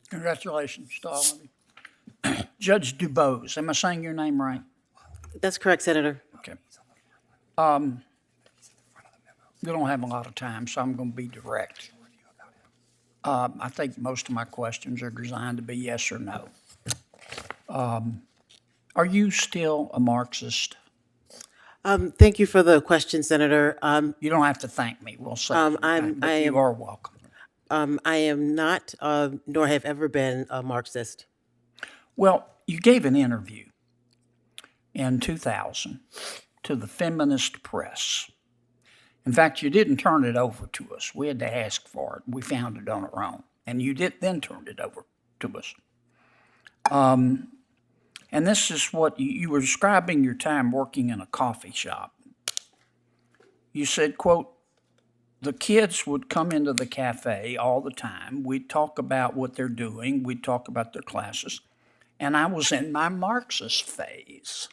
Congratulations to all of you. Judge DuBose, am I saying your name right? That's correct, Senator. Okay. We don't have a lot of time, so I'm going to be direct. I think most of my questions are designed to be yes or no. Are you still a Marxist? Thank you for the question, Senator. You don't have to thank me. We'll say I you am are welcome. I am not, nor have ever been a Marxist. Well, you gave an interview in 2000 to the feminist press. In fact, you didn't turn it over to us. We had to ask for it. We found it on our own. And you did then turn it over to us. And this is what you were describing your time working in a coffee shop. You said, quote, the kids would come into the cafe all the time. We'd talk about what they're doing. We'd talk about their classes. And I was in my Marxist phase.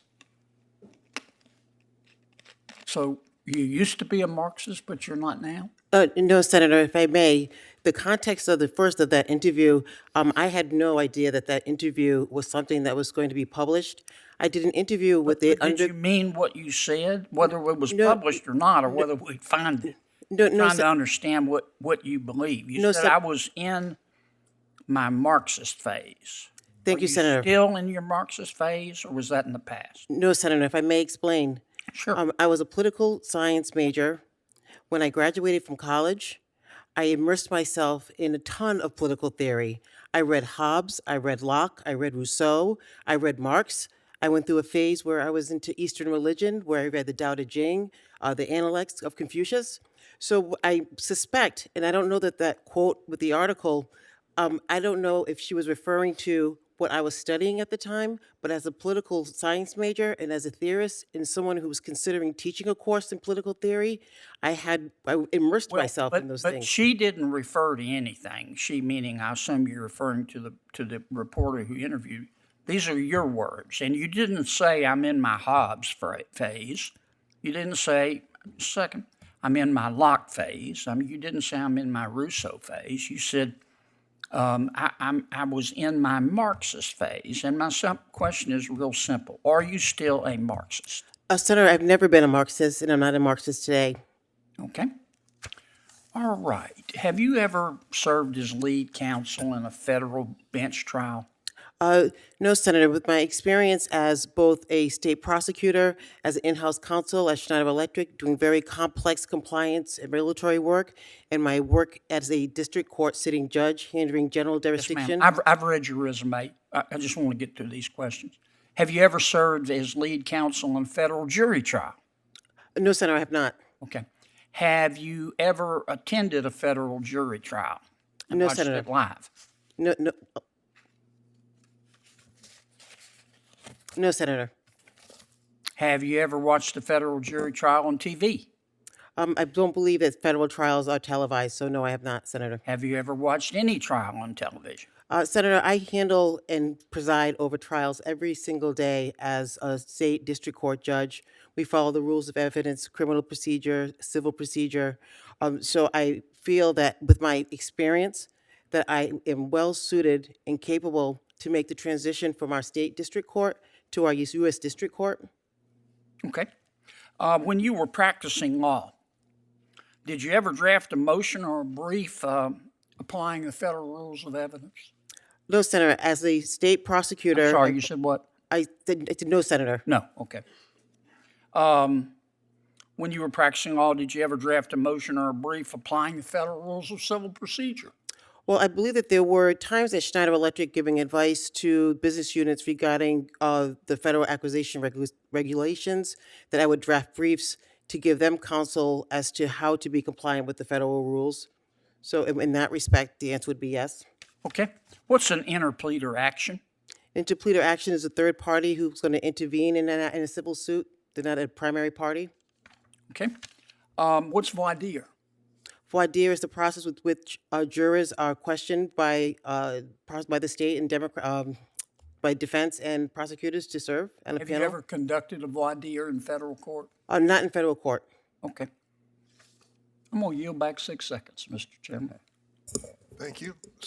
So you used to be a Marxist, but you're not now? No, Senator, if I may, the context of the first of that interview, I had no idea that that interview was something that was going to be published. I did an interview with the Did you mean what you said, whether it was published or not, or whether we'd find it? Trying to understand what you believe. You said I was in my Marxist phase. Thank you, Senator. Still in your Marxist phase, or was that in the past? No, Senator, if I may explain. Sure. I was a political science major. When I graduated from college, I immersed myself in a ton of political theory. I read Hobbes, I read Locke, I read Rousseau, I read Marx. I went through a phase where I was into Eastern religion, where I read the Tao Te Ching, the Analects of Confucius. So I suspect, and I don't know that quote with the article, I don't know if she was referring to what I was studying at the time, but as a political science major and as a theorist and someone who was considering teaching a course in political theory, I immersed myself in those but things. She didn't refer to anything. She meaning, I assume you're referring to the reporter who interviewed. These are your words, and you didn't say I'm in my Hobbes phase. You didn't say second. I'm in my Locke phase. I mean, you didn't say I'm in my Rousseau phase. You said I was in my Marxist phase. And my question is real simple. Are you still a Marxist? Senator, I've never been a Marxist, and I'm not a Marxist today. Okay. All right. Have you ever served as lead counsel in a federal bench trial? No, Senator, with my experience as both a state prosecutor, as an in-house counsel at Schneider Electric, doing very complex compliance and regulatory work, and my work as a district court sitting judge, handling general jurisdiction. Yes, ma'am. I've read your resume. I just want to get through these questions. Have you ever served as lead counsel in a federal jury trial? No, Senator, I have not. Okay. Have you ever attended a federal jury trial? And No, watched Senator. it live? No, Senator. Have you ever watched a federal jury trial on TV? I don't believe that federal trials are televised, so no, I have not, Senator. Have you ever watched any trial on television? Senator, I handle and preside over trials every single day as a state district court judge. We follow the rules of evidence, criminal procedure, civil procedure. So I feel that with my experience, that I am well suited and capable to make the transition from our state district court to our U.S. district court. Okay. When you were practicing law, did you ever draft a motion or a brief applying the federal rules of evidence? No, Senator. As a state prosecutor... I'm sorry, you said what? I said no, Senator. No, okay. When you were practicing law, did you ever draft a motion or a brief applying the federal rules of civil procedure? Well, I believe that there were times at Schneider Electric giving advice to business units regarding the federal acquisition regulations, that I would draft briefs to give them counsel as to how to be compliant with the federal rules. So in that respect, the answer would be yes. Okay. What's an interpleader action? Interpleader action is a third party who's going to intervene in a civil suit. They're not a primary party. Okay. What's voir dire? Voir dire is the process with which jurors are questioned by the state and by defense and prosecutors to serve on a panel. Have you ever conducted a voir dire in federal court? Not in federal court. Okay. I'm going to yield back 6 seconds, Mr. Chairman. Thank you.